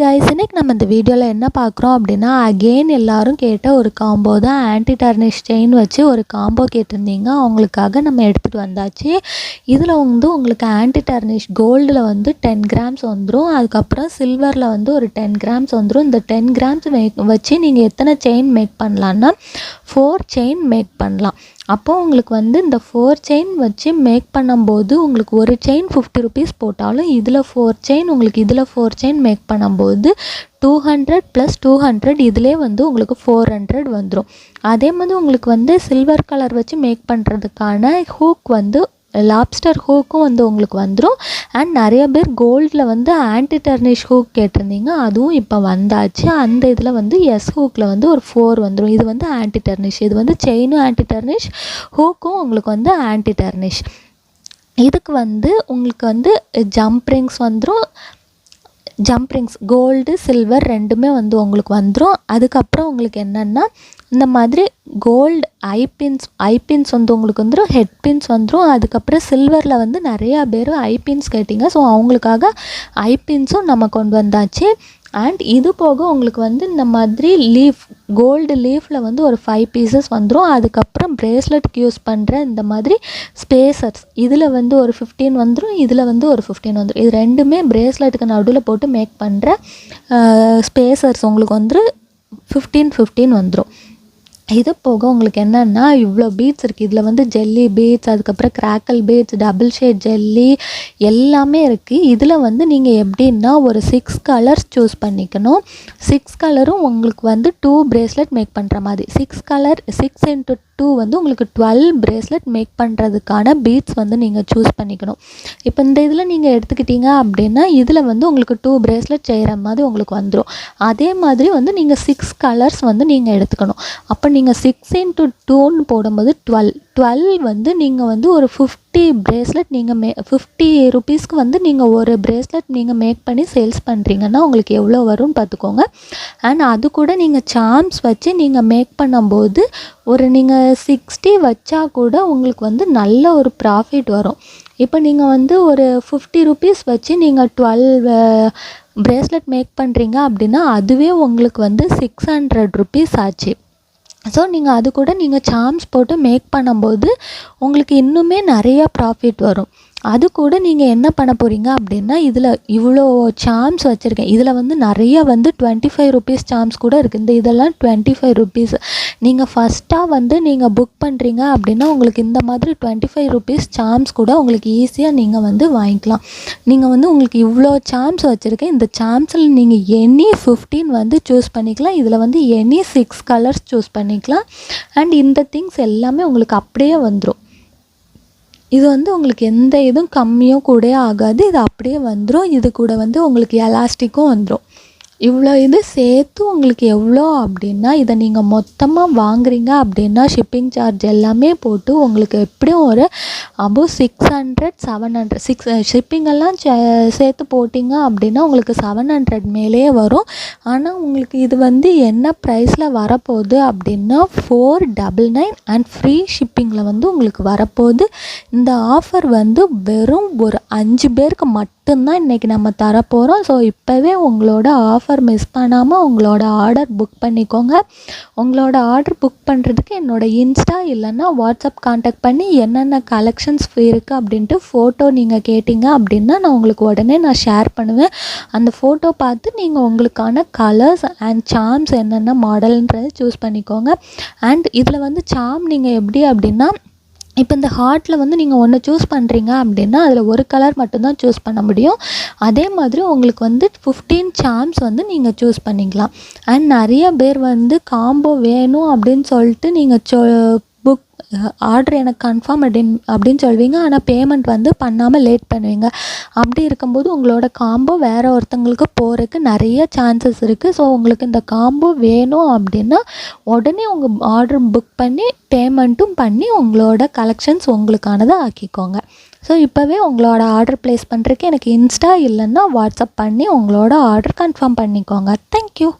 Guys, இன்னைக்கு நம்ம இந்த வீடியோவில் என்ன பார்க்குறோம் அப்படின்னா, அகெயின் எல்லாரும் கேட்ட ஒரு காம்போ தான். ஆன்டி டர்னிஷ் செயின் வச்சு ஒரு காம்போ கேட்டிருந்தீங்க, அவங்களுக்காக நம்ம எடுத்துகிட்டு வந்தாச்சு. இதில் வந்து உங்களுக்கு ஆன்டி டர்னிஷ் கோல்டில் வந்து 10 கிராம்ஸ் வந்துடும், அதுக்கப்புறம் சில்வரில் வந்து ஒரு 10 கிராம்ஸ் வந்துடும். இந்த 10 கிராம்ஸ் வச்சு நீங்கள் எத்தனை செயின் மேக் பண்ணலான்னா 4 செயின் மேக் பண்ணலாம். அப்போது உங்களுக்கு வந்து இந்த 4 செயின் வச்சு மேக் பண்ணும்போது உங்களுக்கு ஒரு செயின் 50 ருபீஸ் போட்டாலும் இதில் 4 செயின் உங்களுக்கு இதில் 4 செயின் மேக் பண்ணும்போது 200 + 200 இதிலே வந்து உங்களுக்கு 400 வந்துடும். அதே மாதிரி உங்களுக்கு வந்து சில்வர் கலர் வச்சு மேக் பண்ணுறதுக்கான ஹூக் வந்து லாப்ஸ்டர் ஹூக்கும் வந்து உங்களுக்கு வந்துடும். அண்ட் நிறைய பேர் கோல்டில் வந்து ஆன்டி டர்னிஷ் ஹூக் கேட்டிருந்தீங்க, அதுவும் இப்போ வந்தாச்சு. அந்த இதில் வந்து எஸ் ஹூக்கில் வந்து ஒரு 4 வந்துடும். இது வந்து ஆன்டி டர்னிஷ், இது வந்து செயினும் ஆன்டி டர்னிஷ், ஹூக்கும் உங்களுக்கு வந்து ஆன்டி டர்னிஷ். இதுக்கு வந்து உங்களுக்கு வந்து ஜம்ப் ரிங்ஸ் வந்துடும். ஜம்ப் ரிங்ஸ் கோல்டு சில்வர் ரெண்டுமே வந்து உங்களுக்கு வந்துடும். அதுக்கப்புறம் உங்களுக்கு என்னென்னா இந்த மாதிரி கோல்டு ஐபின்ஸ் வந்து உங்களுக்கு வந்துடும், ஹெட் பின்ஸ் வந்துடும். அதுக்கப்புறம் சில்வரில் வந்து நிறையா பேர் ஐபின்ஸ் கேட்டிங்க, ஸோ அவங்களுக்காக ஐபின்ஸும் நம்ம கொண்டு வந்தாச்சு. அண்ட் இது போக உங்களுக்கு வந்து இந்த மாதிரி லீஃப் கோல்டு லீஃபில் வந்து ஒரு 5 பீசஸ் வந்துடும். அதுக்கப்புறம் பிரேஸ்லெட்டுக்கு யூஸ் பண்ணுற இந்த மாதிரி ஸ்பேசர்ஸ் இதில் வந்து ஒரு 15 வந்துடும், இதில் வந்து ஒரு 15 வந்துடும். இது ரெண்டுமே பிரேஸ்லெட்டுக்கு நடுவில் போட்டு மேக் பண்ணுற ஸ்பேசர்ஸ் உங்களுக்கு வந்து 15 வந்துடும். இது போக உங்களுக்கு என்னென்னா இவ்வளோ பீட்ஸ் இருக்குது. இதில் வந்து ஜெல்லி பீட்ஸ், அதுக்கப்புறம் crackle beads, double shade jelly எல்லாமே இருக்குது. இதில் வந்து நீங்கள் எப்படின்னா ஒரு 6 கலர்ஸ் சூஸ் பண்ணிக்கணும். 6 கலரும் உங்களுக்கு வந்து 2 பிரேஸ்லெட் மேக் பண்ணுற மாதிரி 6 கலர் 6 × 2 வந்து உங்களுக்கு 12 பிரேஸ்லெட் மேக் பண்ணுறதுக்கான பீட்ஸ் வந்து நீங்கள் சூஸ் பண்ணிக்கணும். இப்போ இந்த இதில் நீங்கள் எடுத்துக்கிட்டீங்க அப்படின்னா இதில் வந்து உங்களுக்கு 2 பிரேஸ்லெட் செய்கிற மாதிரி உங்களுக்கு வந்துடும். அதே மாதிரி வந்து நீங்கள் 6 கலர்ஸ் வந்து நீங்கள் எடுத்துக்கணும். அப்போ நீங்கள் 6 × 2ன்னு போடும்போது 12 வந்து நீங்கள் வந்து ஒரு 50 பிரேஸ்லெட் நீங்கள் 50 ருபீஸ்க்கு வந்து நீங்கள் ஒரு பிரேஸ்லெட் நீங்கள் மேக் பண்ணி சேல்ஸ் பண்ணுறீங்கன்னா உங்களுக்கு எவ்வளோ வரும்னு பார்த்துக்கோங்க. அண்ட் அது கூட நீங்கள் சார்ம்ஸ் வச்சு நீங்கள் மேக் பண்ணும்போது ஒரு நீங்கள் 60 வச்சா கூட உங்களுக்கு வந்து நல்ல ஒரு ப்ராஃபிட் வரும். இப்போ நீங்கள் வந்து ஒரு 50 ருபீஸ் வச்சு நீங்கள் 12 பிரேஸ்லெட் மேக் பண்ணுறீங்க அப்படின்னா அதுவே உங்களுக்கு வந்து 600 ருபீஸ் ஆச்சு. ஸோ நீங்கள் அது கூட நீங்கள் சார்ம்ஸ் போட்டு மேக் பண்ணும்போது உங்களுக்கு இன்னுமே நிறையா ப்ராஃபிட் வரும். அது கூட நீங்கள் என்ன பண்ண போகிறீங்க அப்படின்னா இதில் இவ்வளோ சார்ம்ஸ் வச்சுருக்கேன், இதில் வந்து நிறைய வந்து 25 ருபீஸ் சார்ம்ஸ் கூட இருக்குது. இதெல்லாம் 25 ருபீஸ். நீங்கள் ஃபஸ்ட்டாக வந்து நீங்கள் புக் பண்ணுறீங்க அப்படின்னா உங்களுக்கு இந்த மாதிரி 25 ருபீஸ் சார்ம்ஸ் கூட உங்களுக்கு ஈஸியாக நீங்கள் வந்து வாங்கிக்கலாம். நீங்கள் வந்து உங்களுக்கு இவ்வளோ சார்ம்ஸ் வச்சுருக்கேன், இந்த சார்ம்ஸில் நீங்கள் எனி 15 வந்து சூஸ் பண்ணிக்கலாம். இதில் வந்து எனி 6 கலர்ஸ் சூஸ் பண்ணிக்கலாம். அண்ட் இந்த திங்ஸ் எல்லாமே உங்களுக்கு அப்படியே வந்துடும். இது வந்து உங்களுக்கு எந்த இதுவும் கம்மியும் கூட ஆகாது, இது அப்படியே வந்துடும். இது கூட வந்து உங்களுக்கு எலாஸ்டிக்கும் வந்துடும். இவ்வளோ இது சேர்த்து உங்களுக்கு எவ்வளோ அப்படின்னா இதை நீங்கள் மொத்தமாக வாங்குறீங்க அப்படின்னா ஷிப்பிங் சார்ஜ் எல்லாமே போட்டு உங்களுக்கு எப்படியும் ஒரு அபோவ் 600 700 ஷிப்பிங்கெல்லாம் சேர்த்து போட்டிங்க அப்படின்னா உங்களுக்கு 700 மேலேயே வரும். ஆனால் உங்களுக்கு இது வந்து என்ன ப்ரைஸில் வரப்போகுது அப்படின்னா 499 அண்ட் ஃப்ரீ ஷிப்பிங்கில் வந்து உங்களுக்கு வரப்போகுது. இந்த ஆஃபர் வந்து வெறும் ஒரு 5 பேருக்கு மட்டும்தான் இன்றைக்கி நம்ம தரப்போகிறோம். ஸோ இப்போவே உங்களோட ஆஃபர் மிஸ் பண்ணாமல் உங்களோட ஆர்டர் புக் பண்ணிக்கோங்க. உங்களோட ஆர்டர் புக் பண்ணுறதுக்கு என்னோடய இன்ஸ்டா இல்லைன்னா வாட்ஸ்அப் கான்டாக்ட் பண்ணி என்னென்ன கலெக்ஷன்ஸ் இருக்குது அப்படின்ட்டு ஃபோட்டோ நீங்கள் கேட்டிங்க அப்படின்னா நான் உங்களுக்கு உடனே நான் ஷேர் பண்ணுவேன். அந்த ஃபோட்டோ பார்த்து நீங்கள் உங்களுக்கான கலர்ஸ் அண்ட் சார்ம்ஸ் என்னென்ன மாடல்ன்றதை சூஸ் பண்ணிக்கோங்க. அண்ட் இதில் வந்து சார்ம் நீங்கள் எப்படி அப்படின்னா இப்போ இந்த ஹார்ட்டில் வந்து நீங்கள் ஒன்று சூஸ் பண்ணுறீங்க அப்படின்னா அதில் ஒரு கலர் மட்டும்தான் சூஸ் பண்ண முடியும். அதே மாதிரி உங்களுக்கு வந்து 15 சார்ம்ஸ் வந்து நீங்கள் சூஸ் பண்ணிக்கலாம். அண்ட் நிறைய பேர் வந்து காம்போ வேணும் அப்படின்னு சொல்லிட்டு நீங்கள் புக் ஆர்டர் எனக்கு கன்ஃபார்ம் அப்படின்னு சொல்வீங்க, ஆனால் பேமெண்ட் வந்து பண்ணாமல் லேட் பண்ணுவீங்க. அப்படி இருக்கும்போது உங்களோட காம்போ வேறு ஒருத்தங்களுக்கு போகிறதுக்கு நிறைய சான்சஸ் இருக்குது. ஸோ உங்களுக்கு இந்த காம்போ வேணும் அப்படின்னா உடனே உங்கள் ஆர்டர் புக் பண்ணி பேமெண்ட்டும் பண்ணி உங்களோட கலெக்ஷன்ஸ் உங்களுக்கானதை ஆக்கிக்கோங்க. ஸோ இப்போவே உங்களோட ஆர்டர் ப்ளேஸ் பண்ணுறதுக்கு எனக்கு இன்ஸ்டா இல்லைன்னா வாட்ஸ்அப் பண்ணி உங்களோட ஆர்டர் கன்ஃபார்ம் பண்ணிக்கோங்க. தேங்க்யூ.